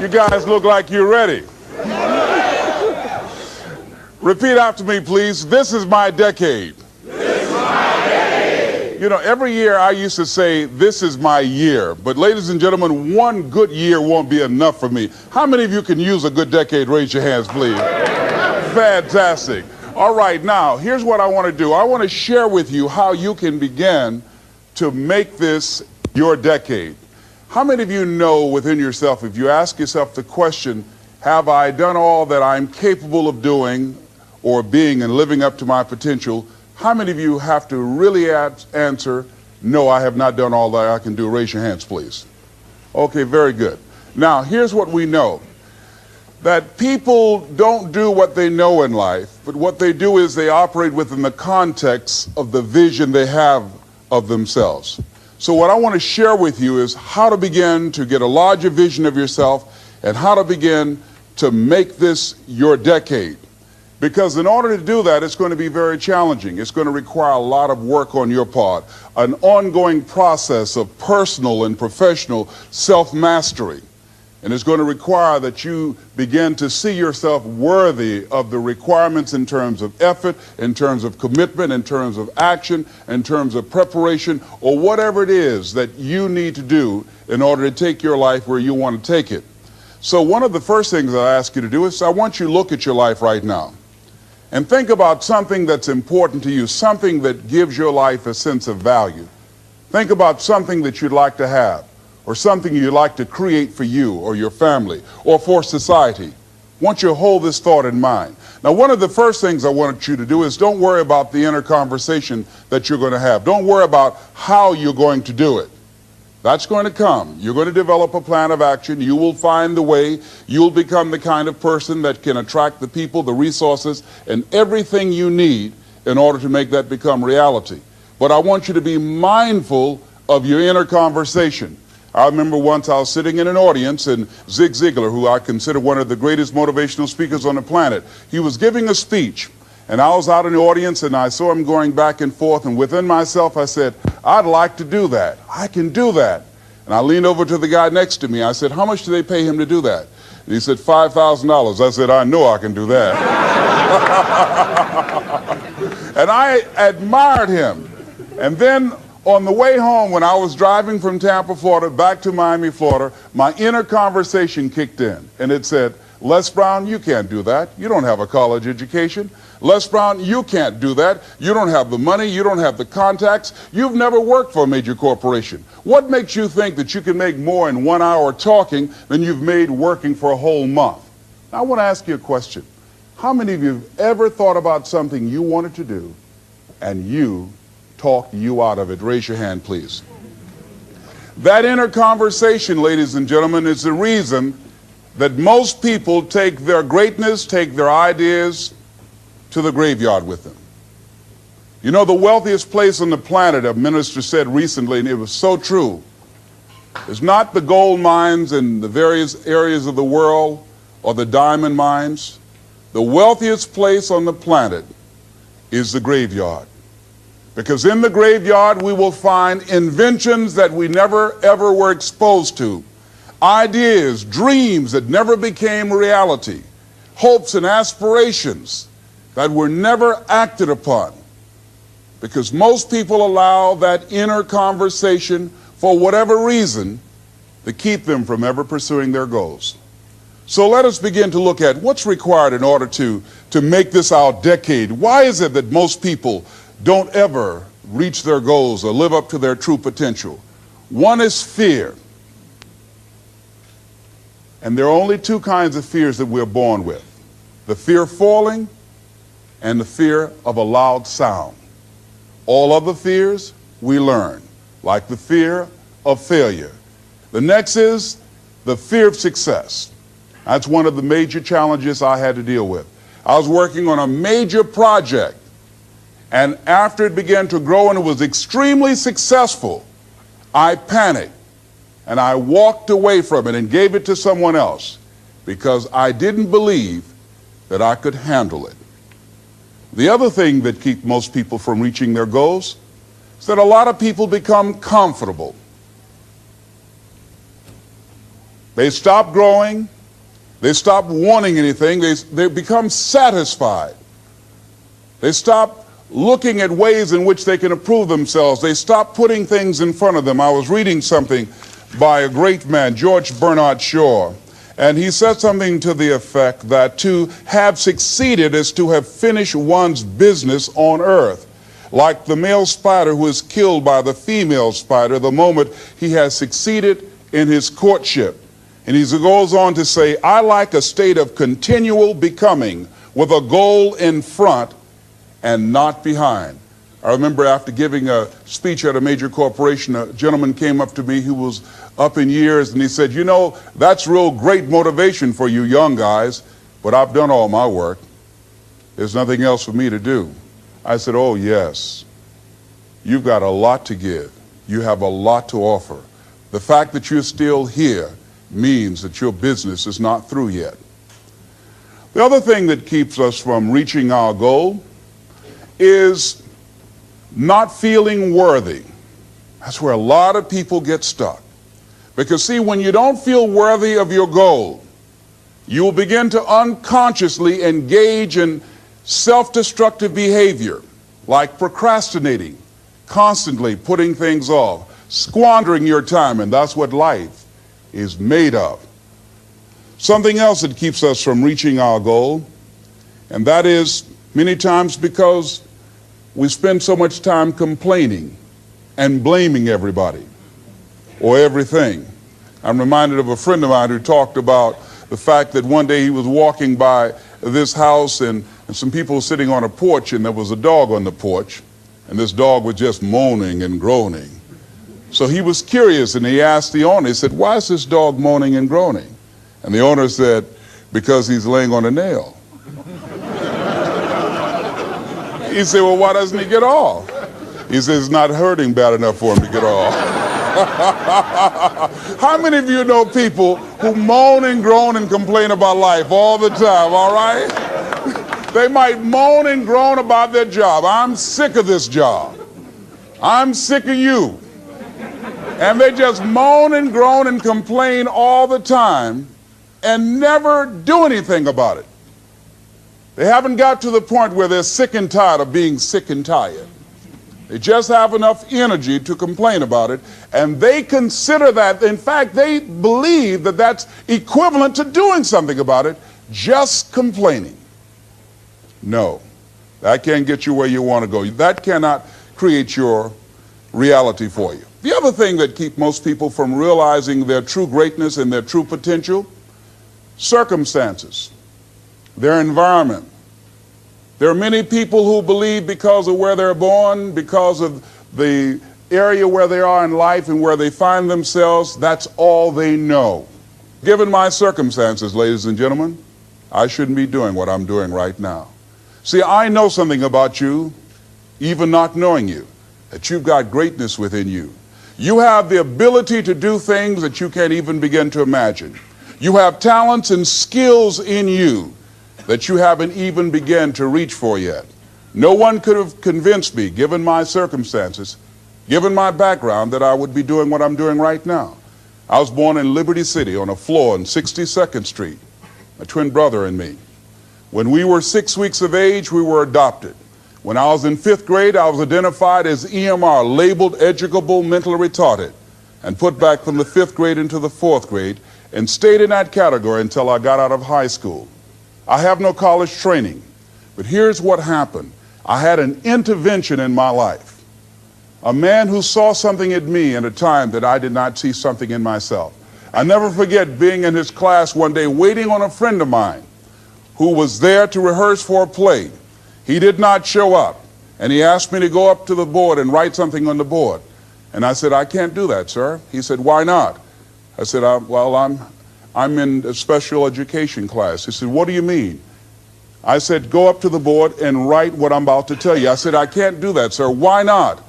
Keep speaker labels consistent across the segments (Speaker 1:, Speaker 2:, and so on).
Speaker 1: You guys look like you're ready. Repeat after me, please. This is my decade.
Speaker 2: This is my decade.
Speaker 1: You know, every year I used to say, this is my year. But ladies and gentlemen, one good year won't be enough for me. How many of you can use a good decade? Raise your hands, please. Fantastic. All right, now, here's what I want to do. I want to share with you how you can begin to make this your decade. How many of you know within yourself, if you ask yourself the question, have I done all that I'm capable of doing or being and living up to my potential? How many of you have to really answer, no, I have not done all that I can do? Raise your hands, please. Okay, very good. Now, here's what we know. That people don't do what they know in life, but what they do is they operate within the context of the vision they have of themselves. So what I want to share with you is how to begin to get a larger vision of yourself and how to begin to make this your decade. Because in order to do that, it's going to be very challenging. It's going to require a lot of work on your part, an ongoing process of personal and professional self-mastery. And it's going to require that you begin to see yourself worthy of the requirements in terms of effort, in terms of commitment, in terms of action, in terms of preparation, or whatever it is that you need to do in order to take your life where you want to take it. So one of the first things I ask you to do is I want you to look at your life right now and think about something that's important to you, something that gives your life a sense of value. Think about something that you'd like to have, or something you'd like to create for you or your family or for society. I want you to hold this thought in mind. Now, one of the first things I want you to do is don't worry about the inner conversation that you're going to have. Don't worry about how you're going to do it. That's going to come. You're going to develop a plan of action. You will find the way. You'll become the kind of person that can attract the people, the resources, and everything you need in order to make that become reality. But I want you to be mindful of your inner conversation. I remember once I was sitting in an audience and Zig Ziglar, who I consider one of the greatest motivational speakers on the planet, he was giving a speech. And I was out in the audience and I saw him going back and forth, and within myself I said, I'd like to do that. I can do that. And I leaned over to the guy next to me. I said, how much do they pay him to do that? And he said, $5,000. I said, I know I can do that. And I admired him. And then on the way home, when I was driving from Tampa, Florida, back to Miami, Florida, my inner conversation kicked in. And it said, Les Brown, you can't do that. You don't have a college education. Les Brown, you can't do that. You don't have the money. You don't have the contacts. You've never worked for a major corporation. What makes you think that you can make more in 1 hour talking than you've made working for a whole month? Now, I want to ask you a question. How many of you have ever thought about something you wanted to do and you talked you out of it? Raise your hand, please. That inner conversation, ladies and gentlemen, is the reason that most people take their greatness, take their ideas to the graveyard with them. You know, the wealthiest place on the planet, a minister said recently, and it was so true, is not the gold mines in the various areas of the world or the diamond mines. The wealthiest place on the planet is the graveyard. Because in the graveyard we will find inventions that we never ever were exposed to, ideas, dreams that never became reality, hopes and aspirations that were never acted upon. Because most people allow that inner conversation, for whatever reason, to keep them from ever pursuing their goals. So let us begin to look at what's required in order to make this our decade. Why is it that most people don't ever reach their goals or live up to their true potential? One is fear. And there are only two kinds of fears that we're born with: the fear of falling and the fear of a loud sound. All other fears we learn, like the fear of failure. The next is the fear of success. That's one of the major challenges I had to deal with. I was working on a major project, and after it began to grow and it was extremely successful, I panicked and I walked away from it and gave it to someone else because I didn't believe that I could handle it. The other thing that keeps most people from reaching their goals is that a lot of people become comfortable. They stop growing, They stop wanting anything. They become satisfied. They stop looking at ways in which they can improve themselves. They stop putting things in front of them. I was reading something by a great man, George Bernard Shaw, and he said something to the effect that to have succeeded is to have finished one's business on earth. Like the male spider who is killed by the female spider the moment he has succeeded in his courtship. And he goes on to say, I like a state of continual becoming with a goal in front and not behind. I remember after giving a speech at a major corporation, a gentleman came up to me who was up in years, and he said, you know, that's real great motivation for you young guys, but I've done all my work. There's nothing else for me to do. I said, oh yes, you've got a lot to give. You have a lot to offer. The fact that you're still here means that your business is not through yet. The other thing that keeps us from reaching our goal is not feeling worthy. That's where a lot of people get stuck. Because see, when you don't feel worthy of your goal, you will begin to unconsciously engage in self-destructive behavior, like procrastinating, constantly putting things off, squandering your time, and that's what life is made of. Something else that keeps us from reaching our goal, and that is many times because we spend so much time complaining and blaming everybody or everything. I'm reminded of a friend of mine who talked about the fact that one day he was walking by this house and some people were sitting on a porch, and there was a dog on the porch, and this dog was just moaning and groaning. So he was curious, and he asked the owner, he said, why is this dog moaning and groaning? And the owner said, because he's laying on a nail. He said, well, why doesn't he get off? He says, it's not hurting bad enough for him to get off. How many of you know people who moan and groan and complain about life all the time, all right? They might moan and groan about their job. I'm sick of this job. I'm sick of you. And they just moan and groan and complain all the time and never do anything about it. They haven't got to the point where they're sick and tired of being sick and tired. They just have enough energy to complain about it, and they consider that, in fact, they believe that that's equivalent to doing something about it, just complaining. No, that can't get you where you want to go. That cannot create your reality for you. The other thing that keeps most people from realizing their true greatness and their true potential, circumstances, their environment. There are many people who believe because of where they're born, because of the area where they are in life and where they find themselves, that's all they know. Given my circumstances, ladies and gentlemen, I shouldn't be doing what I'm doing right now. See, I know something about you, even not knowing you, that you've got greatness within you. You have the ability to do things that you can't even begin to imagine. You have talents and skills in you that you haven't even begun to reach for yet. No one could have convinced me, given my circumstances, given my background, that I would be doing what I'm doing right now. I was born in Liberty City on a floor on 62nd Street, my twin brother and me. When we were 6 weeks of age, we were adopted. When I was in 5th grade, I was identified as EMR, labeled educable mentally retarded, and put back from the 5th grade into the 4th grade, and stayed in that category until I got out of high school. I have no college training, but here's what happened. I had an intervention in my life. A man who saw something in me at a time that I did not see something in myself. I never forget being in his class one day waiting on a friend of mine who was there to rehearse for a play. He did not show up, and he asked me to go up to the board and write something on the board. And I said, I can't do that, sir. He said, why not? I said, I'm in a special education class. He said, what do you mean? I said, go up to the board and write what I'm about to tell you. I said, I can't do that, sir. Why not?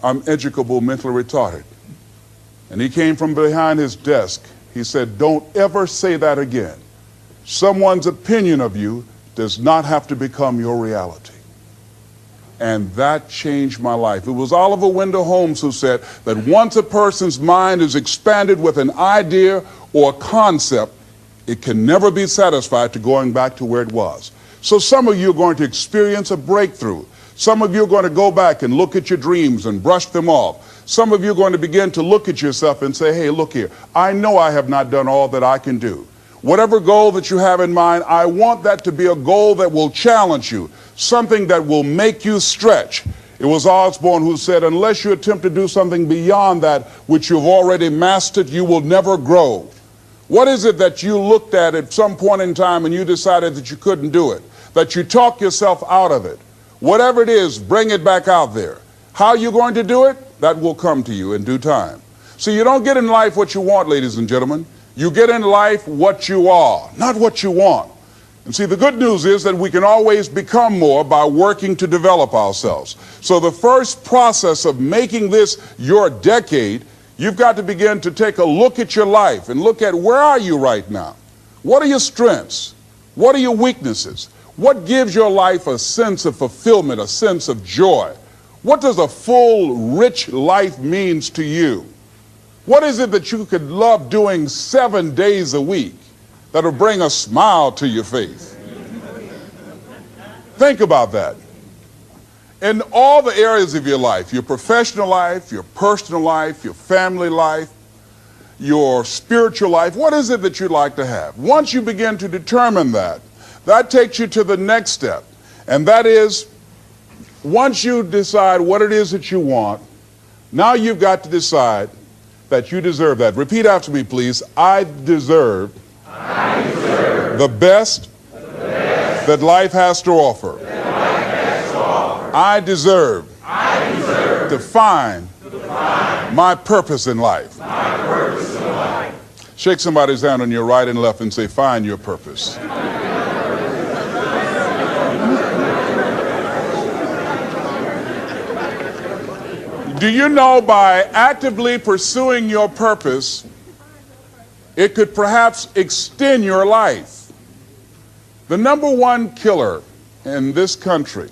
Speaker 1: I'm educable mentally retarded. And he came from behind his desk. He said, don't ever say that again. Someone's opinion of you does not have to become your reality. And that changed my life. It was Oliver Wendell Holmes who said that once a person's mind is expanded with an idea or concept, it can never be satisfied to going back to where it was. So some of you are going to experience a breakthrough. Some of you are going to go back and look at your dreams and brush them off. Some of you are going to begin to look at yourself and say, hey, look here, I know I have not done all that I can do. Whatever goal that you have in mind, I want that to be a goal that will challenge you, something that will make you stretch. It was Osborne who said, unless you attempt to do something beyond that which you've already mastered, you will never grow. What is it that you looked at some point in time and you decided that you couldn't do it, that you talk yourself out of it? Whatever it is, bring it back out there. How are you going to do it? That will come to you in due time. So you don't get in life what you want, ladies and gentlemen. You get in life what you are, not what you want. And see, the good news is that we can always become more by working to develop ourselves. So the first process of making this your decade, you've got to begin to take a look at your life and look at where are you right now? What are your strengths? What are your weaknesses? What gives your life a sense of fulfillment, a sense of joy? What does a full, rich life means to you? What is it that you could love doing 7 days a week that'll bring a smile to your face? Think about that. In all the areas of your life, your professional life, your personal life, your family life, your spiritual life, what is it that you'd like to have? Once you begin to determine that, that takes you to the next step. And that is, once you decide what it is that you want, now you've got to decide that you deserve that. Repeat after me, please. I deserve the best that life has to offer. I deserve to find my purpose in life. Shake somebody's hand on your right and left and say, find your purpose. Do you know by actively pursuing your purpose, it could perhaps extend your life? The number one killer in this country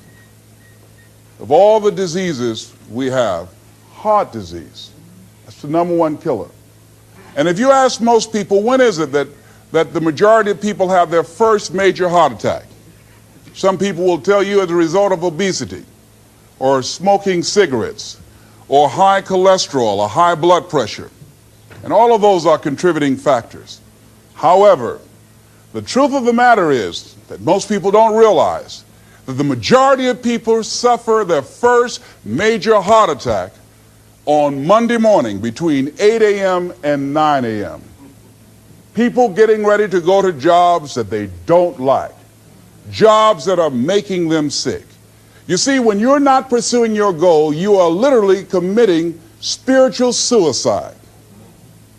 Speaker 1: of all the diseases we have, heart disease. That's the number one killer. And if you ask most people, when is it that the majority of people have their first major heart attack? Some people will tell you as a result of obesity or smoking cigarettes or high cholesterol or high blood pressure. And all of those are contributing factors. However, the truth of the matter is that most people don't realize that the majority of people suffer their first major heart attack on Monday morning between 8 a.m. and 9 a.m. People getting ready to go to jobs that they don't like, jobs that are making them sick. You see, when you're not pursuing your goal, you are literally committing spiritual suicide.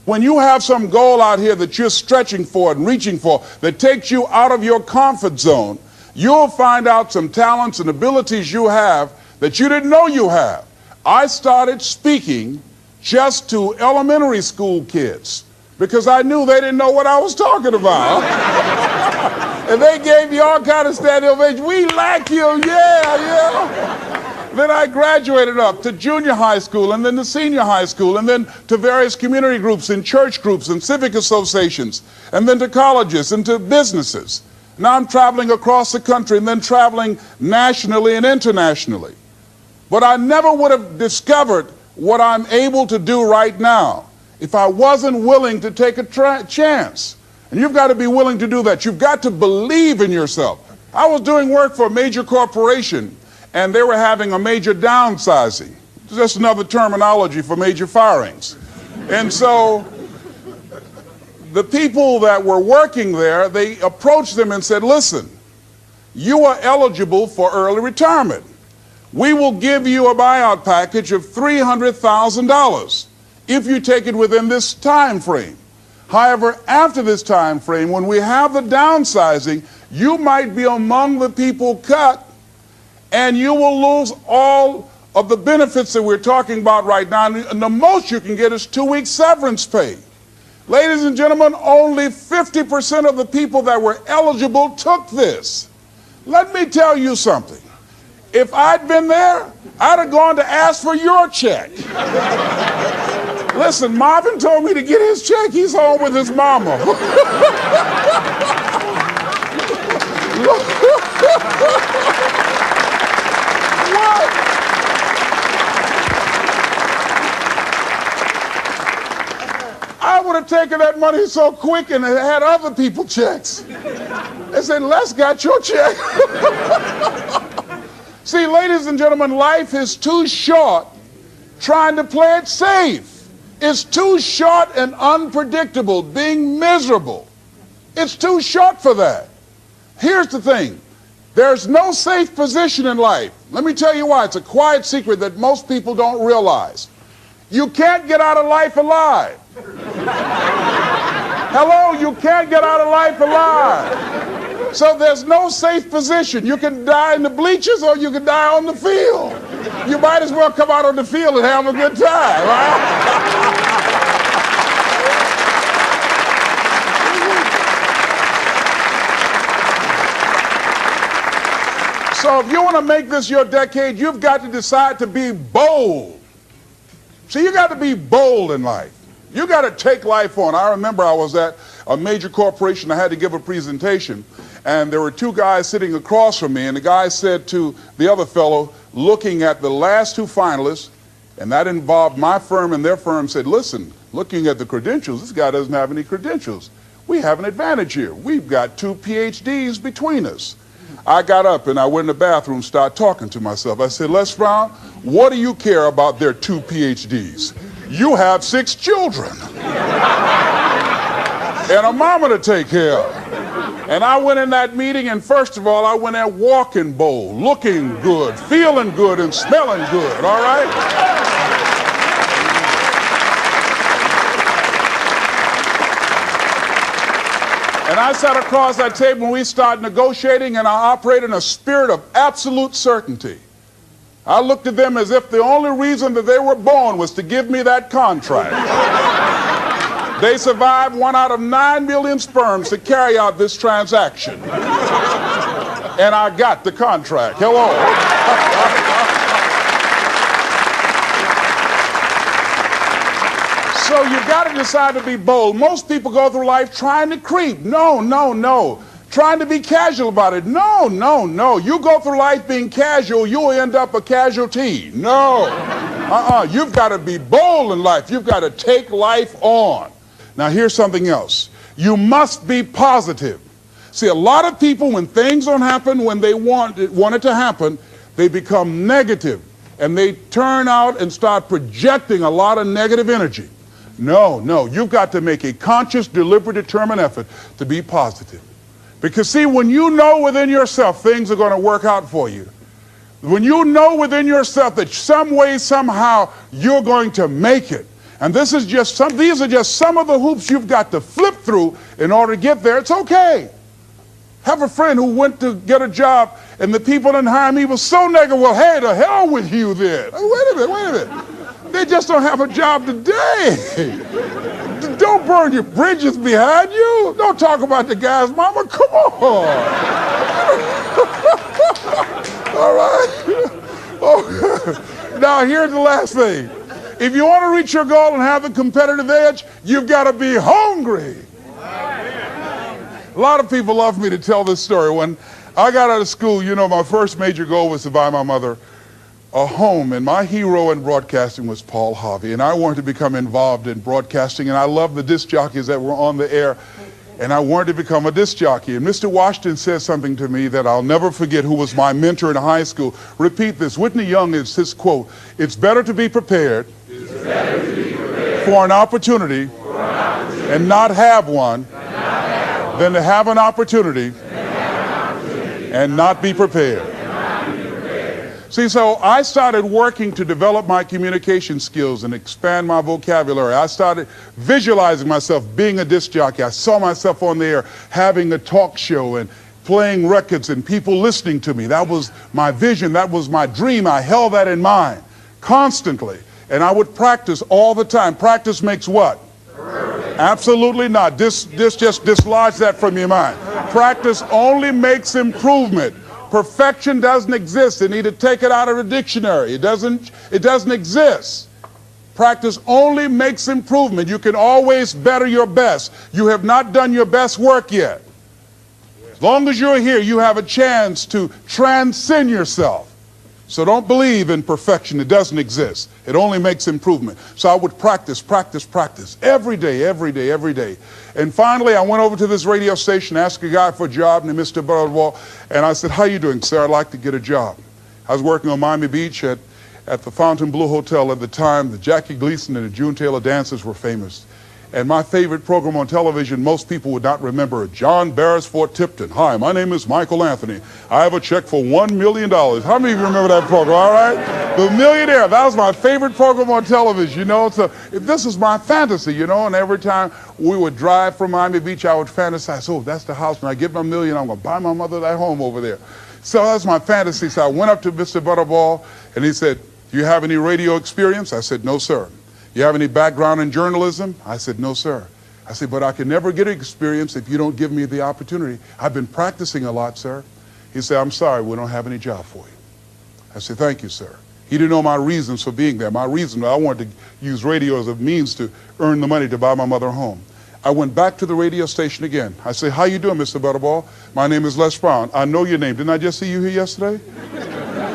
Speaker 1: When you have some goal out here that you're stretching for and reaching for that takes you out of your comfort zone, you'll find out some talents and abilities you have that you didn't know you have. I started speaking just to elementary school kids because I knew they didn't know what I was talking about. And they gave me all kind of standing ovation. We like you, yeah. Then I graduated up to junior high school and then to senior high school and then to various community groups and church groups and civic associations and then to colleges and to businesses. Now I'm traveling across the country and then traveling nationally and internationally. But I never would have discovered what I'm able to do right now if I wasn't willing to take a chance. And you've got to be willing to do that. You've got to believe in yourself. I was doing work for a major corporation, and they were having a major downsizing. Just another terminology for major firings. And so the people that were working there, they approached them and said, listen, you are eligible for early retirement. We will give you a buyout package of $300,000 if you take it within this time frame. However, after this time frame, when we have the downsizing, you might be among the people cut, and you will lose all of the benefits that we're talking about right now. And the most you can get is 2 weeks severance pay. Ladies and gentlemen, only 50% of the people that were eligible took this. Let me tell you something. If I'd been there, I'd have gone to ask for your check. Listen, Marvin told me to get his check. He's home with his mama. What? I would have taken that money so quick and had other people checks. They said, Les got your check. See, ladies and gentlemen, life is too short trying to play it safe. It's too short and unpredictable, being miserable. It's too short for that. Here's the thing. There's no safe position in life. Let me tell you why. It's a quiet secret that most people don't realize. You can't get out of life alive. Hello, you can't get out of life alive. So there's no safe position. You can die in the bleachers or you can die on the field. You might as well come out on the field and have a good time, right? So if you want to make this your decade, you've got to decide to be bold. See, you got to be bold in life. You got to take life on. I remember I was at a major corporation. I had to give a presentation, and there were two guys sitting across from me, and the guy said to the other fellow, looking at the last two finalists, and that involved my firm and their firm, said, listen, looking at the credentials, this guy doesn't have any credentials. We have an advantage here. We've got 2 PhDs between us. I got up and I went in the bathroom and started talking to myself. I said, Les Brown, what do you care about their 2 PhDs? You have 6 children and a mama to take care of. And I went in that meeting, and first of all, I went there walking bold, looking good, feeling good, and smelling good, all right? And I sat across that table and we started negotiating, and I operated in a spirit of absolute certainty. I looked at them as if the only reason that they were born was to give me that contract. They survived 1 out of 9 million sperms to carry out this transaction. And I got the contract. Hello. So you've got to decide to be bold. Most people go through life trying to creep. No, no, no. Trying to be casual about it. No, no, no. You go through life being casual, you'll end up a casualty. No. You've got to be bold in life. You've got to take life on. Now here's something else. You must be positive. See, a lot of people, when things don't happen when they want it to happen, they become negative, and they turn out and start projecting a lot of negative energy. No, no, you've got to make a conscious, deliberate, determined effort to be positive. Because see, when you know within yourself things are going to work out for you, when you know within yourself that some way, somehow, you're going to make it, and these are just some of the hoops you've got to flip through in order to get there, it's okay. Have a friend who went to get a job and the people didn't hire him. He was so negative. Well, hey, to hell with you then. Wait a minute. They just don't have a job today. Don't burn your bridges behind you. Don't talk about the guy's mama. Come on. All right. Oh. Now, here's the last thing. If you want to reach your goal and have a competitive edge, you've got to be hungry. A lot of people love me to tell this story. When I got out of school, you know, my first major goal was to buy my mother a home, and my hero in broadcasting was Paul Harvey, and I wanted to become involved in broadcasting, and I loved the disc jockeys that were on the air, and I wanted to become a disc jockey. And Mr. Washington said something to me that I'll never forget, who was my mentor in high school. Repeat this. Whitney Young is his quote. It's better to be prepared, for an opportunity, and not have one, than to have an opportunity and not be prepared. See, so I started working to develop my communication skills and expand my vocabulary. I started visualizing myself being a disc jockey. I saw myself on the air having a talk show and playing records and people listening to me. That was my vision. That was my dream. I held that in mind constantly. And I would practice all the time. Practice makes what? Perfect. Absolutely not. Just dislodge that from your mind. Practice only makes improvement. Perfection doesn't exist. You need to take it out of the dictionary. It doesn't exist. Practice only makes improvement. You can always better your best. You have not done your best work yet. As long as you're here, you have a chance to transcend yourself. So don't believe in perfection. It doesn't exist. It only makes improvement. So I would practice, practice, practice every day, every day, every day. And finally, I went over to this radio station, asked a guy for a job named Mr. Butterwall, and I said, how you doing, sir? I'd like to get a job. I was working on Miami Beach at the Fontainebleau Hotel at the time. The Jackie Gleason and the June Taylor dances were famous. And my favorite program on television, most people would not remember, John Beresford Tipton. Hi, my name is Michael Anthony. I have a check for $1 million. How many of you remember that program, all right? The Millionaire, that was my favorite program on television, you know. So this is my fantasy, you know, and every time we would drive from Miami Beach, I would fantasize, oh, that's the house. When I get my million, I'm going to buy my mother that home over there. So that's my fantasy. So I went up to Mr. Butterball, and he said, do you have any radio experience? I said, no, sir. You have any background in journalism? I said, no, sir. I said, but I can never get experience if you don't give me the opportunity. I've been practicing a lot, sir. He said, I'm sorry, we don't have any job for you. I said, thank you, sir. He didn't know my reasons for being there. My reason, I wanted to use radio as a means to earn the money to buy my mother a home. I went back to the radio station again. I said, how you doing, Mr. Butterball? My name is Les Brown. I know your name. Didn't I just see you here yesterday?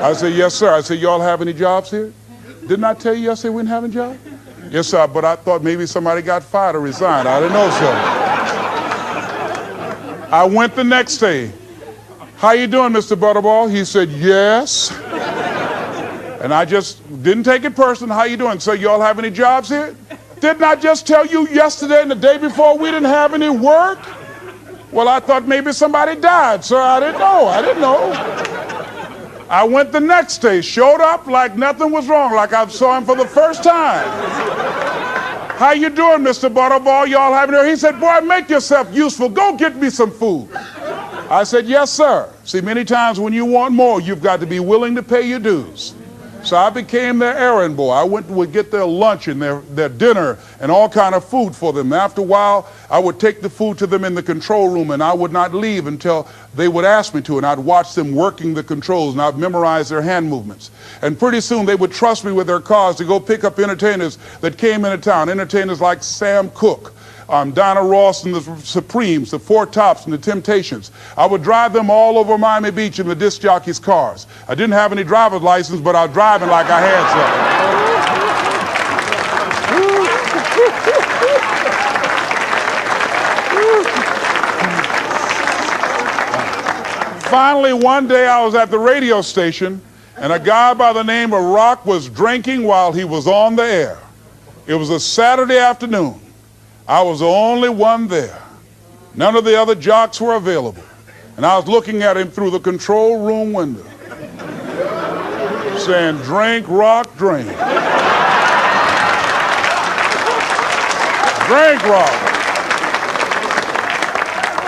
Speaker 1: I said, yes, sir. I said, y'all have any jobs here? Didn't I tell you yesterday we didn't have any jobs? Yes, sir, but I thought maybe somebody got fired or resigned. I didn't know, sir. I went the next day. How you doing, Mr. Butterball? He said, yes. And I just didn't take it personal. How you doing? So y'all have any jobs here? Didn't I just tell you yesterday and the day before we didn't have any work? Well, I thought maybe somebody died, sir. I didn't know. I didn't know. I went the next day, showed up like nothing was wrong, like I saw him for the first time. How you doing, Mr. Butterball? Y'all having it? He said, boy, make yourself useful. Go get me some food. I said, yes, sir. See, many times when you want more, you've got to be willing to pay your dues. So I became their errand boy. I would get their lunch and their dinner and all kind of food for them. After a while, I would take the food to them in the control room, and I would not leave until they would ask me to, and I'd watch them working the controls, and I'd memorize their hand movements. And pretty soon they would trust me with their cars to go pick up entertainers that came into town, entertainers like Sam Cooke, Donna Ross and the Supremes, the Four Tops and the Temptations. I would drive them all over Miami Beach in the disc jockeys' cars. I didn't have any driver's license, but I was driving like I had some. Finally, one day I was at the radio station, and a guy by the name of Rock was drinking while he was on the air. It was a Saturday afternoon. I was the only one there. None of the other jocks were available. And I was looking at him through the control room window, saying, drink, Rock, drink. Drink, Rock.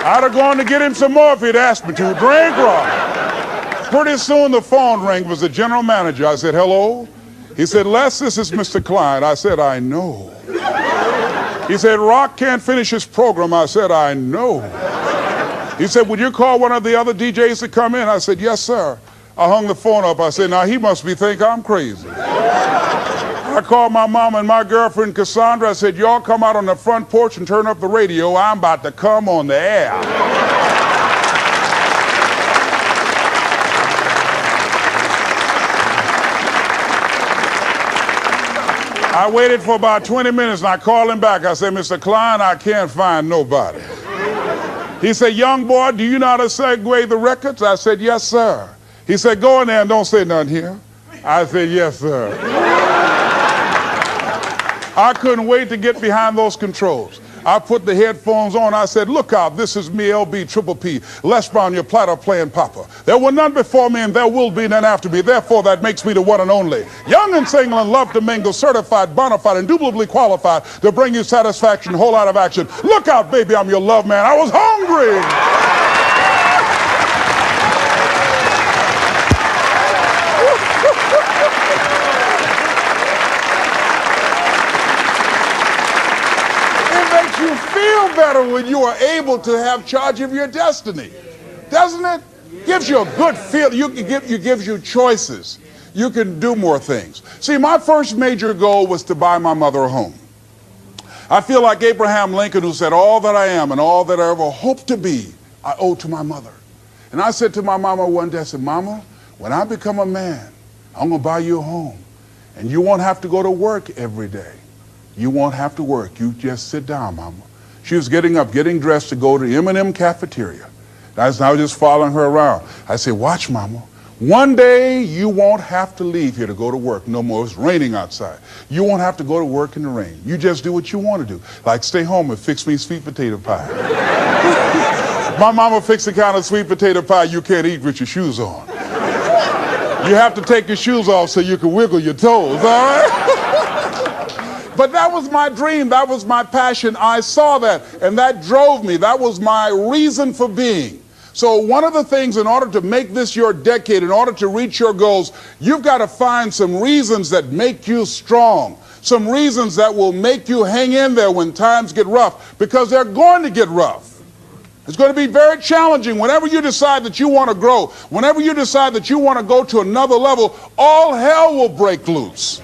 Speaker 1: I'd have gone to get him some more if he'd asked me to. Drink, Rock. Pretty soon the phone rang. It was the general manager. I said, hello? He said, Les, this is Mr. Klein. I said, I know. He said, Rock can't finish his program. I said, I know. He said, would you call one of the other DJs to come in? I said, yes, sir. I hung the phone up. I said, now he must think I'm crazy. I called my mom and my girlfriend, Cassandra. I said, y'all come out on the front porch and turn up the radio. I'm about to come on the air. I waited for about 20 minutes and I called him back. I said, Mr. Klein, I can't find nobody. He said, young boy, do you know how to segue the records? I said, yes, sir. He said, go in there and don't say nothing here. I said, yes, sir. I couldn't wait to get behind those controls. I put the headphones on. I said, look out, this is me, LB Triple P, Les Brown, your platter playing papa. There were none before me and there will be none after me. Therefore, that makes me the one and only. Young and single and love to mingle, certified, bona fide, indubitably qualified to bring you satisfaction, whole lot of action. Look out, baby, I'm your love man. I was hungry. You feel better when you are able to have charge of your destiny, doesn't it? Gives you a good feel. Gives you choices. you can do more things. See, my first major goal was to buy my mother a home. I feel like Abraham Lincoln, who said, all that I am and all that I ever hope to be, I owe to my mother. And I said to my mama one day, I said, Mama, when I become a man, I'm going to buy you a home. And you won't have to go to work every day. You won't have to work. You just sit down, Mama. She was getting up, getting dressed to go to M&M cafeteria. I was just following her around. I said, watch, Mama. One day you won't have to leave here to go to work no more. It's raining outside. You won't have to go to work in the rain. You just do what you want to do. Like stay home and fix me sweet potato pie. My mama fixed the kind of sweet potato pie you can't eat with your shoes on. You have to take your shoes off so you can wiggle your toes, all right? But that was my dream. That was my passion. I saw that, and that drove me. That was my reason for being. So one of the things, in order to make this your decade, in order to reach your goals, you've got to find some reasons that make you strong, some reasons that will make you hang in there when times get rough, because they're going to get rough. It's going to be very challenging. Whenever you decide that you want to grow, whenever you decide that you want to go to another level, all hell will break loose.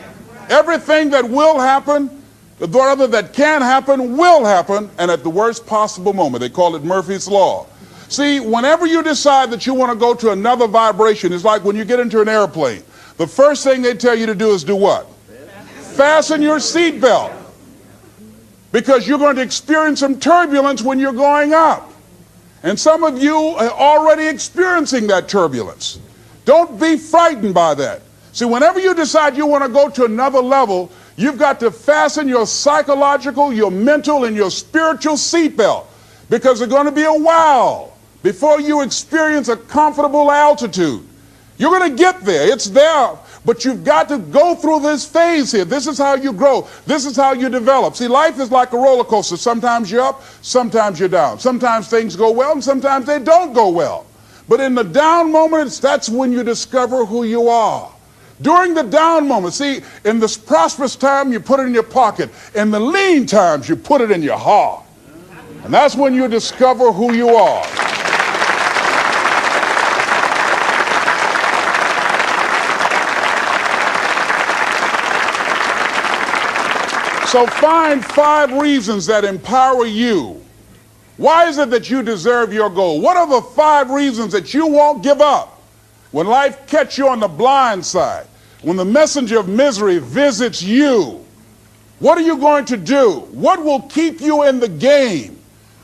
Speaker 1: Everything that will happen, that can happen, will happen, and at the worst possible moment. They call it Murphy's Law. See, whenever you decide that you want to go to another vibration, it's like when you get into an airplane. The first thing they tell you to do is do what? Fasten your seatbelt. Because you're going to experience some turbulence when you're going up. And some of you are already experiencing that turbulence. Don't be frightened by that. See, whenever you decide you want to go to another level, you've got to fasten your psychological, your mental, and your spiritual seatbelt. Because there's going to be a while before you experience a comfortable altitude. You're going to get there. It's there. But you've got to go through this phase here. This is how you grow. This is how you develop. See, life is like a roller coaster. Sometimes you're up, sometimes you're down. Sometimes things go well, and sometimes they don't go well. But in the down moments, that's when you discover who you are. During the down moments, see, in the prosperous time, you put it in your pocket. In the lean times, you put it in your heart. And that's when you discover who you are. So find 5 reasons that empower you. Why is it that you deserve your goal? What are the 5 reasons that you won't give up when life catches you on the blind side? When the messenger of misery visits you, what are you going to do? What will keep you in the game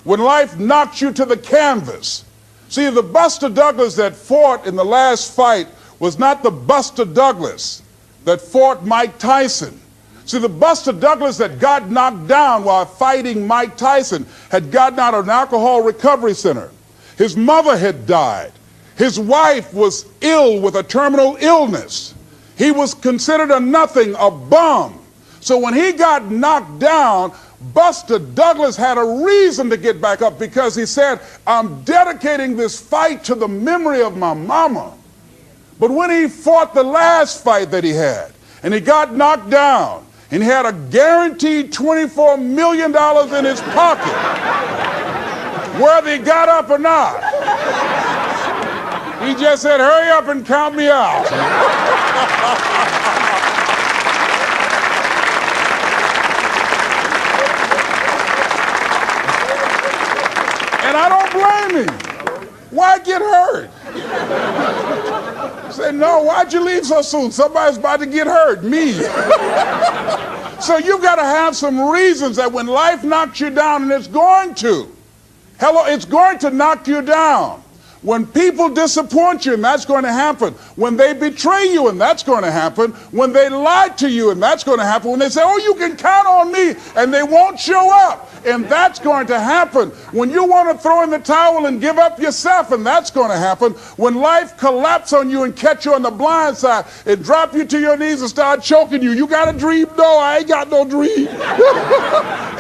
Speaker 1: when life knocks you to the canvas? See, the Buster Douglas that fought in the last fight was not the Buster Douglas that fought Mike Tyson. See, the Buster Douglas that got knocked down while fighting Mike Tyson had gotten out of an alcohol recovery center. His mother had died. His wife was ill with a terminal illness. He was considered a nothing, a bum. So when he got knocked down, Buster Douglas had a reason to get back up, because he said, I'm dedicating this fight to the memory of my mama. But when he fought the last fight that he had, and he got knocked down, and he had a guaranteed $24 million in his pocket, whether he got up or not, he just said, hurry up and count me out. And I don't blame him. Why get hurt? Say, no, why'd you leave so soon? Somebody's about to get hurt, me. So you've got to have some reasons that when life knocks you down, and it's going to, it's going to knock you down. When people disappoint you, and that's going to happen. When they betray you, and that's going to happen. When they lie to you, and that's going to happen. When they say, oh, you can count on me, and they won't show up, and that's going to happen. When you want to throw in the towel and give up yourself, and that's going to happen. When life collapses on you and catch you on the blind side, and drop you to your knees and start choking you. You got a dream? No, I ain't got no dream.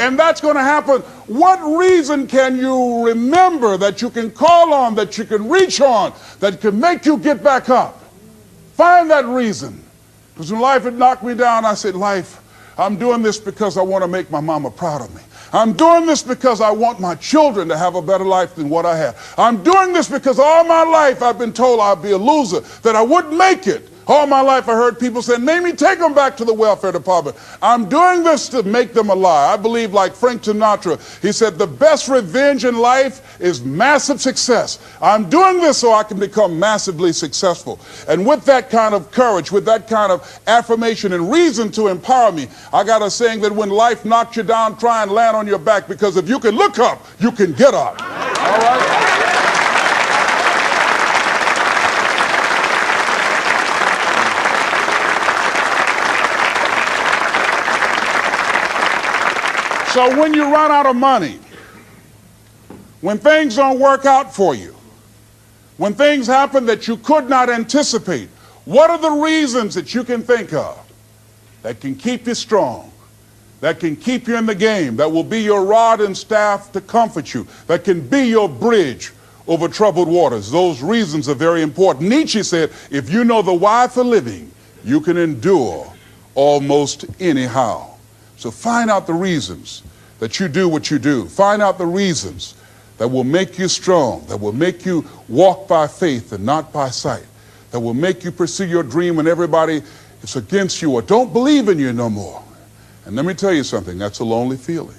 Speaker 1: And that's going to happen. What reason can you remember that you can call on, that you can reach on, that can make you get back up? Find that reason. Because when life had knocked me down, I said, life, I'm doing this because I want to make my mama proud of me. I'm doing this because I want my children to have a better life than what I have. I'm doing this because all my life I've been told I'd be a loser, that I wouldn't make it. All my life I heard people say, Mamie, take them back to the welfare department. I'm doing this to make them alive. I believe, like Frank Sinatra, he said, the best revenge in life is massive success. I'm doing this so I can become massively successful. And with that kind of courage, with that kind of affirmation and reason to empower me, I got a saying that when life knocks you down, try and land on your back, because if you can look up, you can get up. All right? So when you run out of money, when things don't work out for you, when things happen that you could not anticipate, what are the reasons that you can think of that can keep you strong, that can keep you in the game, that will be your rod and staff to comfort you, that can be your bridge over troubled waters? Those reasons are very important. Nietzsche said, if you know the why for living, you can endure almost anyhow. So find out the reasons that you do what you do. Find out the reasons that will make you strong, that will make you walk by faith and not by sight, that will make you pursue your dream when everybody is against you or don't believe in you no more. And let me tell you something, that's a lonely feeling.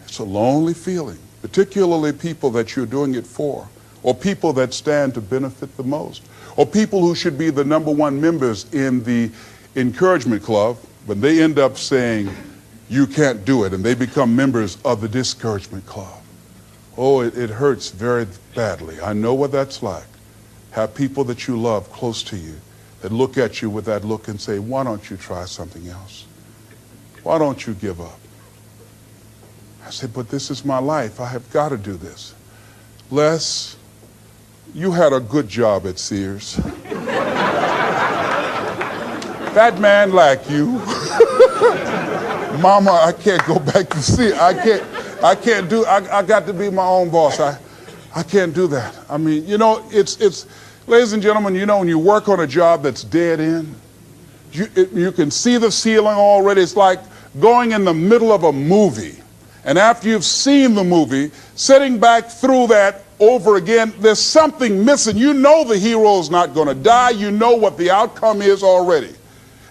Speaker 1: It's a lonely feeling, particularly people that you're doing it for, or people that stand to benefit the most, or people who should be the #1 members in the encouragement club, but they end up saying, you can't do it, and they become members of the discouragement club. Oh, it hurts very badly. I know what that's like. Have people that you love close to you that look at you with that look and say, why don't you try something else? Why don't you give up? I said, but this is my life. I have got to do this. Les, you had a good job at Sears. That man like you. Mama, I can't go back to Sears. I got to be my own boss. I can't do that. I mean, you know, it's, ladies and gentlemen, you know, when you work on a job that's dead end, you can see the ceiling already. It's like going in the middle of a movie. And after you've seen the movie, sitting back through that over again, there's something missing. You know the hero's not going to die. You know what the outcome is already.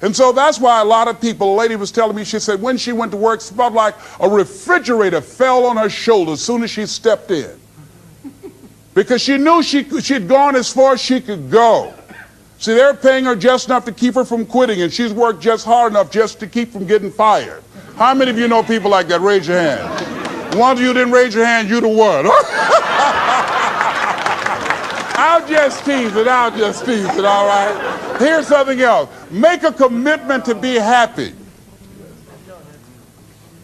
Speaker 1: And so that's why a lot of people, a lady was telling me, she said when she went to work, it felt like a refrigerator fell on her shoulder as soon as she stepped in. Because she knew she'd gone as far as she could go. See, they're paying her just enough to keep her from quitting, and she's worked just hard enough just to keep from getting fired. How many of you know people like that? Raise your hand. One of you didn't raise your hand, you the one. I'll just tease it, all right? Here's something else. Make a commitment to be happy.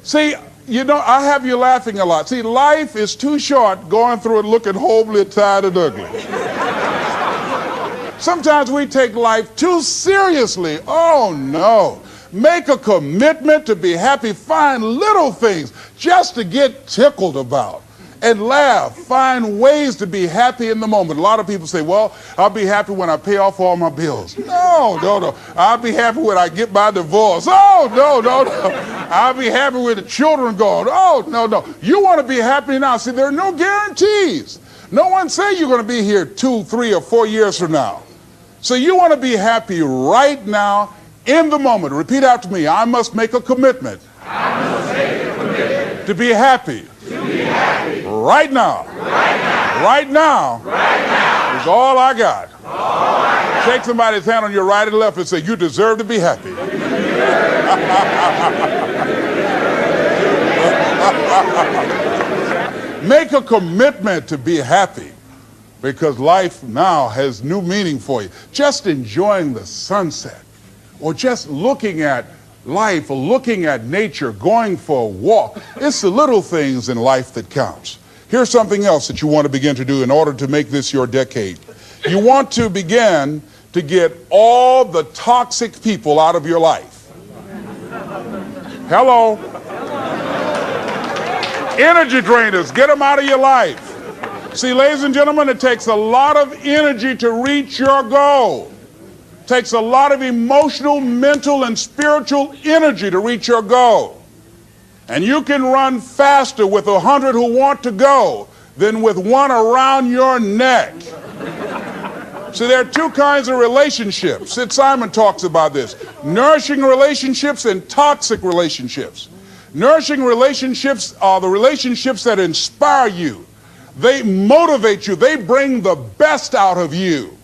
Speaker 1: See, you know, I have you laughing a lot. See, life is too short going through it looking homely, tired, and ugly. Sometimes we take life too seriously. Oh, no. Make a commitment to be happy. Find little things just to get tickled about and laugh. Find ways to be happy in the moment. A lot of people say, well, I'll be happy when I pay off all my bills. No. I'll be happy when I get my divorce. Oh, no. I'll be happy with the children gone. Oh, no. You want to be happy now. See, there are no guarantees. No one say you're going to be here 2, 3, or 4 years from now. So you want to be happy right now, in the moment. Repeat after me. I must make a commitment.
Speaker 2: I must make a commitment
Speaker 1: to be happy.
Speaker 2: To be happy.
Speaker 1: Right now.
Speaker 2: Right now.
Speaker 1: Right now.
Speaker 2: Right now.
Speaker 1: Is all I got.
Speaker 2: All I got.
Speaker 1: Shake somebody's hand on your right and left and say, you deserve to be happy. Make a commitment to be happy, because life now has new meaning for you. Just enjoying the sunset, or just looking at life, or looking at nature, going for a walk. It's the little things in life that counts. Here's something else that you want to begin to do in order to make this your decade. You want to begin to get all the toxic people out of your life. Hello. Energy drainers, get them out of your life. See, ladies and gentlemen, it takes a lot of energy to reach your goal. It takes a lot of emotional, mental, and spiritual energy to reach your goal. And you can run faster with 100 who want to go than with one around your neck. See, there are two kinds of relationships. Sid Simon talks about this. Nourishing relationships and toxic relationships. Nourishing relationships are the relationships that inspire you. They motivate you. They bring the best out of you.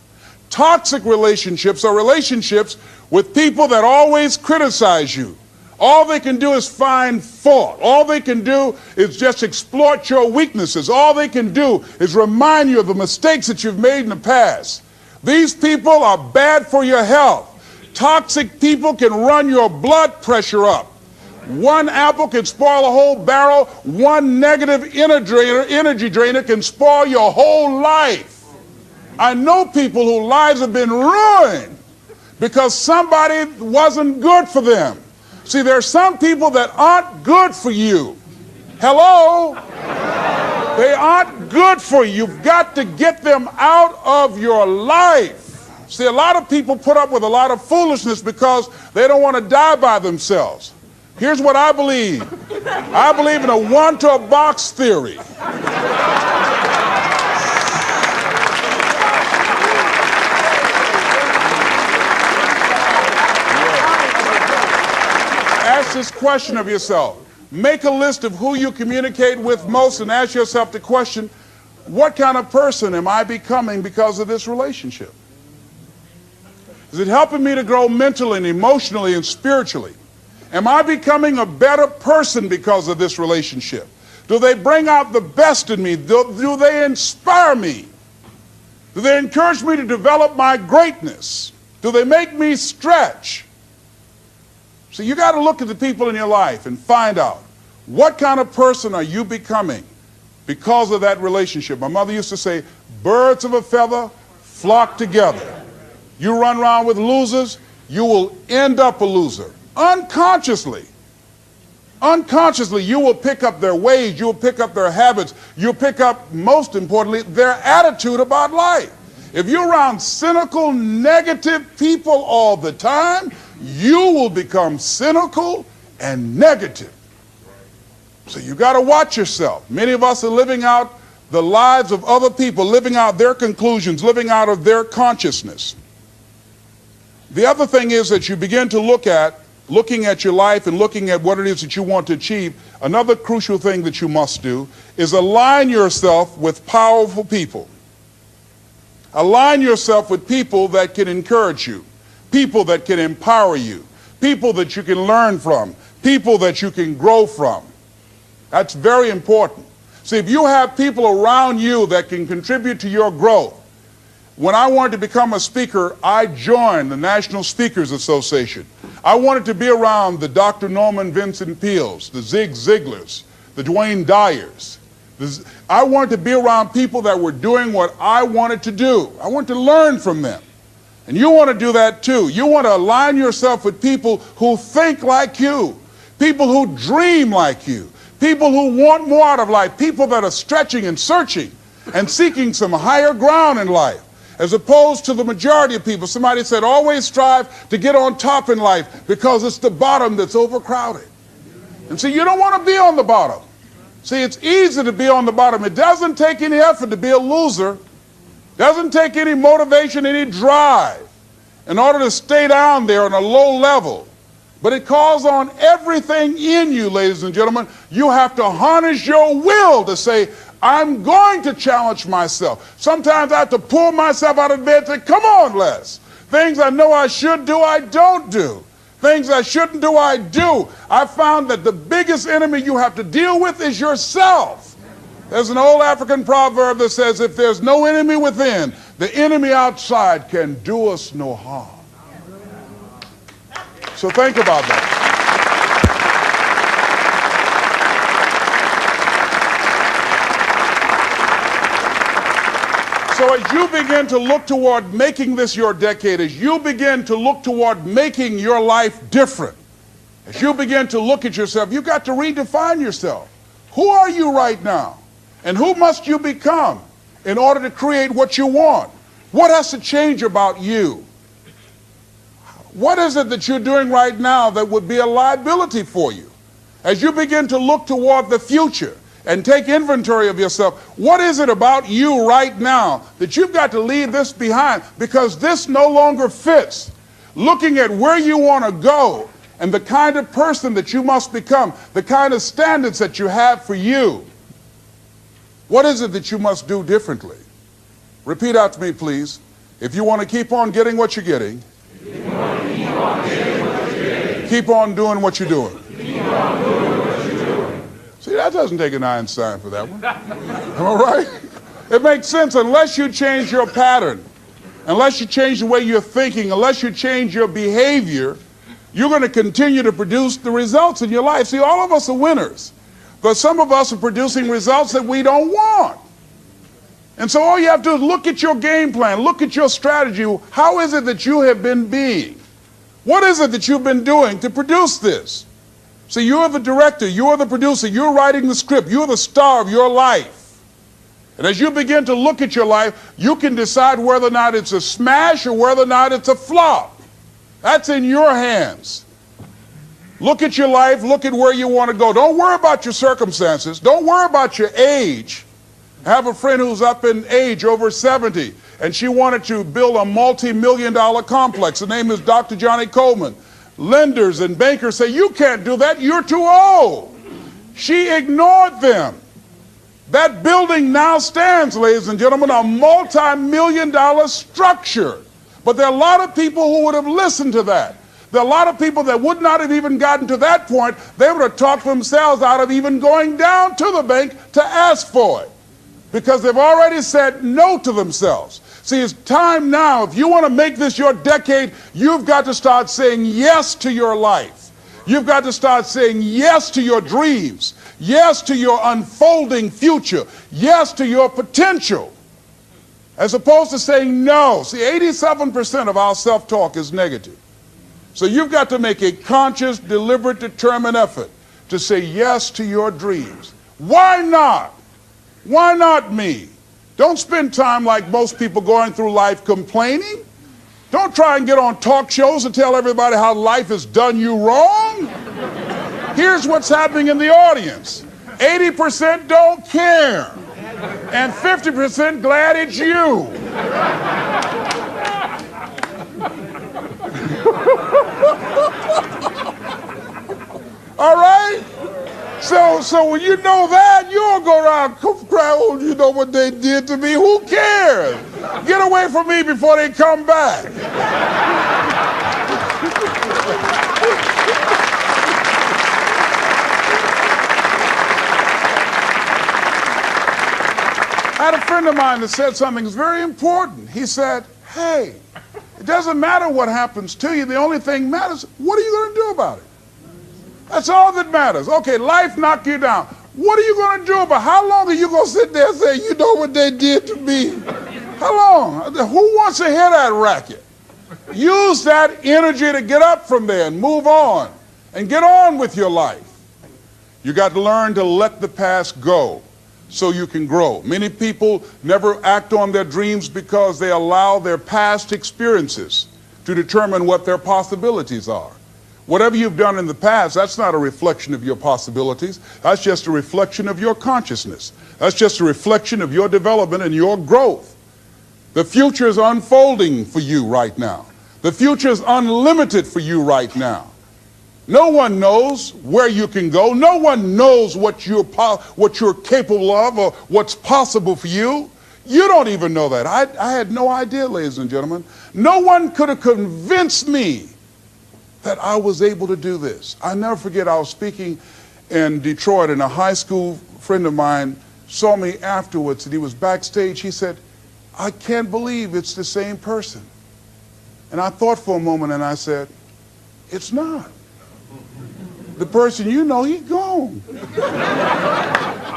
Speaker 1: Toxic relationships are relationships with people that always criticize you. All they can do is find fault. All they can do is just exploit your weaknesses. All they can do is remind you of the mistakes that you've made in the past. These people are bad for your health. Toxic people can run your blood pressure up. One apple can spoil a whole barrel. One negative energy drainer can spoil your whole life. I know people whose lives have been ruined because somebody wasn't good for them. See, there are some people that aren't good for you. Hello? They aren't good for you. You've got to get them out of your life. See, a lot of people put up with a lot of foolishness because they don't want to die by themselves. Here's what I believe. I believe in a one-to-a-box theory. Ask this question of yourself. Make a list of who you communicate with most and ask yourself the question, what kind of person am I becoming because of this relationship? Is it helping me to grow mentally and emotionally and spiritually? Am I becoming a better person because of this relationship? Do they bring out the best in me? Do they inspire me? Do they encourage me to develop my greatness? Do they make me stretch? So you got to look at the people in your life and find out what kind of person are you becoming because of that relationship. My mother used to say, birds of a feather flock together. You run around with losers, you will end up a loser. Unconsciously, you will pick up their ways, you will pick up their habits, you'll pick up, most importantly, their attitude about life. If you're around cynical, negative people all the time, you will become cynical and negative. So you got to watch yourself. Many of us are living out the lives of other people, living out their conclusions, living out of their consciousness. The other thing is that you begin to looking at your life and looking at what it is that you want to achieve. Another crucial thing that you must do is align yourself with powerful people. Align yourself with people that can encourage you, people that can empower you, people that you can learn from, people that you can grow from. That's very important. See, if you have people around you that can contribute to your growth. When I wanted to become a speaker, I joined the National Speakers Association. I wanted to be around the Dr. Norman Vincent Peales, the Zig Ziglars, the Dwayne Dyers. I wanted to be around people that were doing what I wanted to do. I wanted to learn from them. And you want to do that too. You want to align yourself with people who think like you, people who dream like you, people who want more out of life, people that are stretching and searching and seeking some higher ground in life, as opposed to the majority of people. Somebody said, always strive to get on top in life because it's the bottom that's overcrowded. And see, you don't want to be on the bottom. See, it's easy to be on the bottom. It doesn't take any effort to be a loser. Doesn't take any motivation, any drive in order to stay down there on a low level. But it calls on everything in you, ladies and gentlemen. You have to harness your will to say, I'm going to challenge myself. Sometimes I have to pull myself out of bed and say, come on, Les. Things I know I should do, I don't do. Things I shouldn't do, I do. I found that the biggest enemy you have to deal with is yourself. There's an old African proverb that says, if there's no enemy within, the enemy outside can do us no harm. So think about that. So as you begin to look toward making this your decade, as you begin to look toward making your life different, as you begin to look at yourself, you've got to redefine yourself. Who are you right now? And who must you become in order to create what you want? What has to change about you? What is it that you're doing right now that would be a liability for you? As you begin to look toward the future, and take inventory of yourself. What is it about you right now that you've got to leave this behind because this no longer fits? Looking at where you want to go and the kind of person that you must become, the kind of standards that you have for you. What is it that you must do differently? Repeat out to me, please. If you want to keep on getting what you're getting, keep on doing what you're doing. See, that doesn't take an Einstein for that one. Am I right? It makes sense unless you change your pattern, unless you change the way you're thinking, unless you change your behavior, you're going to continue to produce the results in your life. See, all of us are winners, but some of us are producing results that we don't want. And so all you have to do is look at your game plan, look at your strategy. How is it that you have been being? What is it that you've been doing to produce this? See, you're the director, you're the producer, you're writing the script, you're the star of your life. And as you begin to look at your life, you can decide whether or not it's a smash or whether or not it's a flop. That's in your hands. Look at your life, look at where you want to go. Don't worry about your circumstances. Don't worry about your age. I have a friend who's up in age, over 70, and she wanted to build a multi-million-dollar complex. The name is Dr. Johnny Coleman. Lenders and bankers say, you can't do that, you're too old. She ignored them. That building now stands, ladies and gentlemen, a multi-million-dollar structure. But there are a lot of people who would have listened to that. There are a lot of people that would not have even gotten to that point. They would have talked themselves out of even going down to the bank to ask for it, because they've already said no to themselves. See, it's time now. If you want to make this your decade, you've got to start saying yes to your life. You've got to start saying yes to your dreams, yes to your unfolding future, yes to your potential, as opposed to saying no. See, 87% of our self-talk is negative. So you've got to make a conscious, deliberate, determined effort to say yes to your dreams. Why not? Why not me? Don't spend time like most people going through life complaining. Don't try and get on talk shows and tell everybody how life has done you wrong. Here's what's happening in the audience. 80% don't care, and 50% glad it's you. All right? So when you know that, you don't go around crying, oh, you know what they did to me? Who cares? Get away from me before they come back. I had a friend of mine that said something that's very important. He said, hey, it doesn't matter what happens to you. The only thing matters, what are you going to do about it? That's all that matters. Okay, life knocked you down. What are you going to do about it? How long are you going to sit there and say, you know what they did to me? How long? Who wants to hear that racket? Use that energy to get up from there and move on and get on with your life. You got to learn to let the past go so you can grow. Many people never act on their dreams because they allow their past experiences to determine what their possibilities are. Whatever you've done in the past, that's not a reflection of your possibilities. That's just a reflection of your consciousness. That's just a reflection of your development and your growth. The future is unfolding for you right now. The future is unlimited for you right now. No one knows where you can go. No one knows what you're capable of or what's possible for you. You don't even know that. I had no idea, ladies and gentlemen. No one could have convinced me that I was able to do this. I never forget, I was speaking in Detroit, and a high school friend of mine saw me afterwards, and he was backstage. He said, I can't believe it's the same person. And I thought for a moment, and I said, it's not. The person you know, he's gone.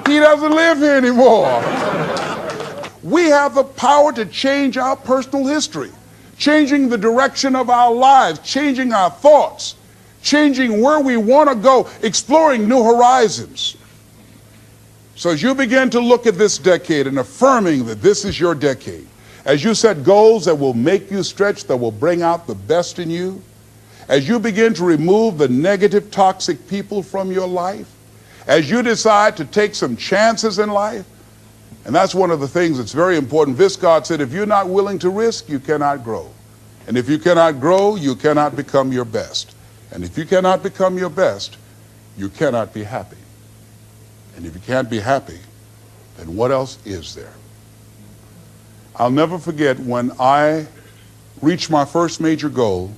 Speaker 1: He doesn't live here anymore. We have the power to change our personal history, changing the direction of our lives, changing our thoughts, changing where we want to go, exploring new horizons. So as you begin to look at this decade and affirming that this is your decade, as you set goals that will make you stretch, that will bring out the best in you, as you begin to remove the negative, toxic people from your life, as you decide to take some chances in life, and that's one of the things that's very important. Viscard said, if you're not willing to risk, you cannot grow. And if you cannot grow, you cannot become your best. And if you cannot become your best, you cannot be happy. And if you can't be happy, then what else is there? I'll never forget when I reached my first major goal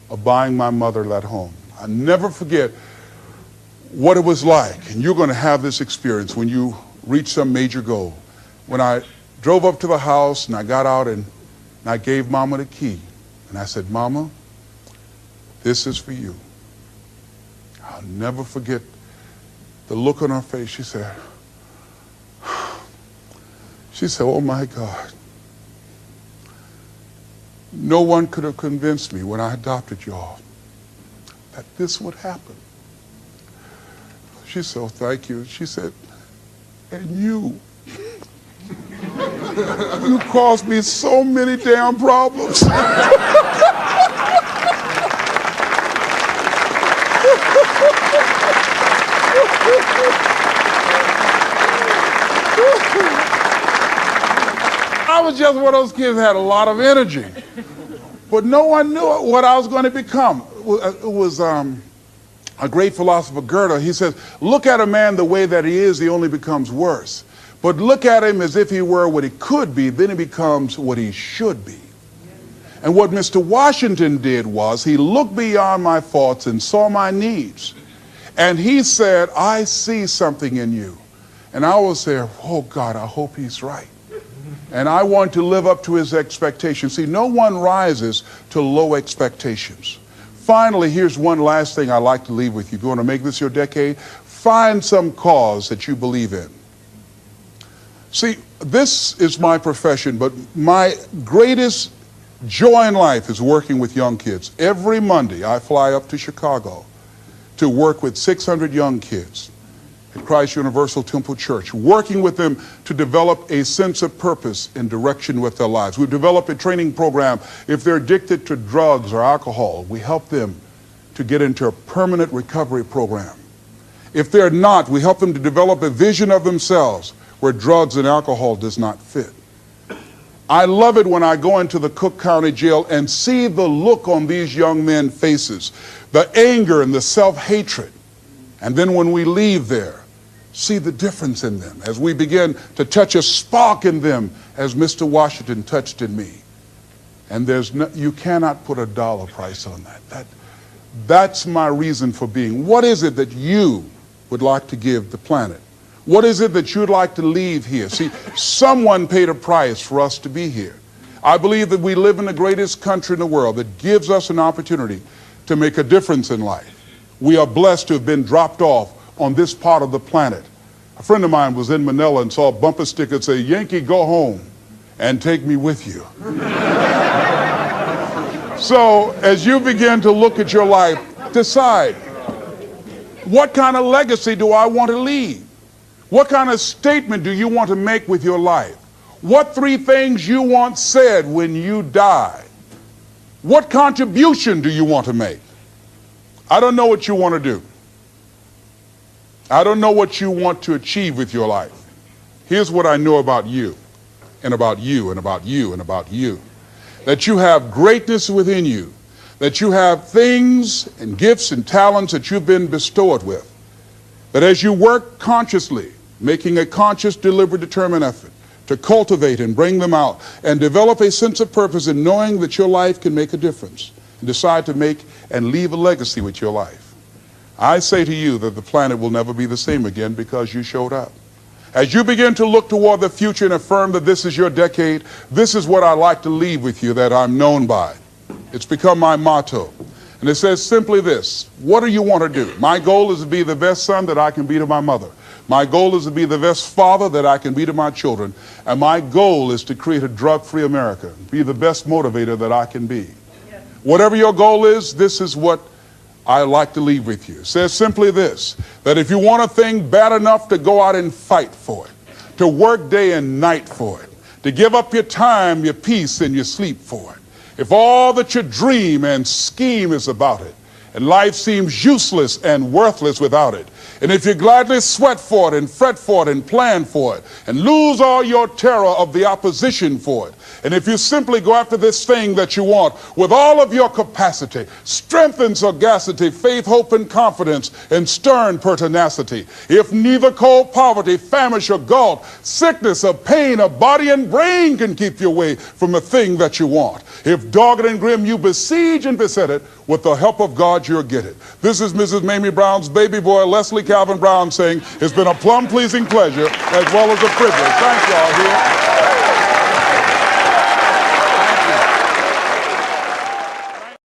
Speaker 1: of buying my mother that home. I'll never forget what it was like, and you're going to have this experience when you reach some major goal. When I drove up to the house and I got out and I gave Mama the key, and I said, Mama, this is for you. I'll never forget the look on her face. She said, oh my God. No one could have convinced me when I adopted y'all that this would happen. She said, oh, thank you. She said, and you caused me so many damn problems. I was just one of those kids that had a lot of energy, but no one knew what I was going to become. It was a great philosopher, Goethe. He says, look at a man the way that he is, he only becomes worse. But look at him as if he were what he could be, then he becomes what he should be. And what Mr. Washington did was he looked beyond my faults and saw my needs. And he said, I see something in you. And I was there, oh God, I hope he's right. And I want to live up to his expectations. See, no one rises to low expectations. Finally, here's one last thing I'd like to leave with you. If you want to make this your decade, find some cause that you believe in. See, this is my profession, but my greatest joy in life is working with young kids. Every Monday, I fly up to Chicago to work with 600 young kids at Christ Universal Temple Church, working with them to develop a sense of purpose and direction with their lives. We've developed a training program. If they're addicted to drugs or alcohol, we help them to get into a permanent recovery program. If they're not, we help them to develop a vision of themselves where drugs and alcohol does not fit. I love it when I go into the Cook County Jail and see the look on these young men's faces, the anger and the self-hatred. And then when we leave there, see the difference in them as we begin to touch a spark in them as Mr. Washington touched in me. And you cannot put a dollar price on that. That's my reason for being. What is it that you would like to give the planet? What is it that you'd like to leave here? See, someone paid a price for us to be here. I believe that we live in the greatest country in the world that gives us an opportunity to make a difference in life. We are blessed to have been dropped off on this part of the planet. A friend of mine was in Manila and saw a bumper sticker that said, Yankee, go home and take me with you. So as you begin to look at your life, decide, what kind of legacy do I want to leave? What kind of statement do you want to make with your life? What 3 things you want said when you die? What contribution do you want to make? I don't know what you want to do. I don't know what you want to achieve with your life. Here's what I know about you, and about you, and about you, and about you. That you have greatness within you. That you have things and gifts and talents that you've been bestowed with. That as you work consciously, making a conscious, deliberate, determined effort to cultivate and bring them out and develop a sense of purpose in knowing that your life can make a difference and decide to make and leave a legacy with your life. I say to you that the planet will never be the same again because you showed up. As you begin to look toward the future and affirm that this is your decade, this is what I like to leave with you that I'm known by. It's become my motto. And it says simply this: what do you want to do? My goal is to be the best son that I can be to my mother. My goal is to be the best father that I can be to my children. And my goal is to create a drug-free America, be the best motivator that I can be. Yeah. Whatever your goal is, this is what I like to leave with you. It says simply this, that if you want a thing bad enough to go out and fight for it, to work day and night for it, to give up your time, your peace, and your sleep for it, if all that you dream and scheme is about it, and life seems useless and worthless without it. And if you gladly sweat for it and fret for it and plan for it and lose all your terror of the opposition for it, and if you simply go after this thing that you want with all of your capacity, strength and sagacity, faith, hope, and confidence, and stern pertinacity, if neither cold poverty, famish, or gulf, sickness, or pain, or body and brain can keep you away from the thing that you want, if dogged and grim you besiege and beset it, with the help of God you'll get it. This is Mrs. Mamie Brown's baby boy, Leslie Calvin Brown, saying it's been a plum-pleasing pleasure as well as a privilege. Thank y'all, dear.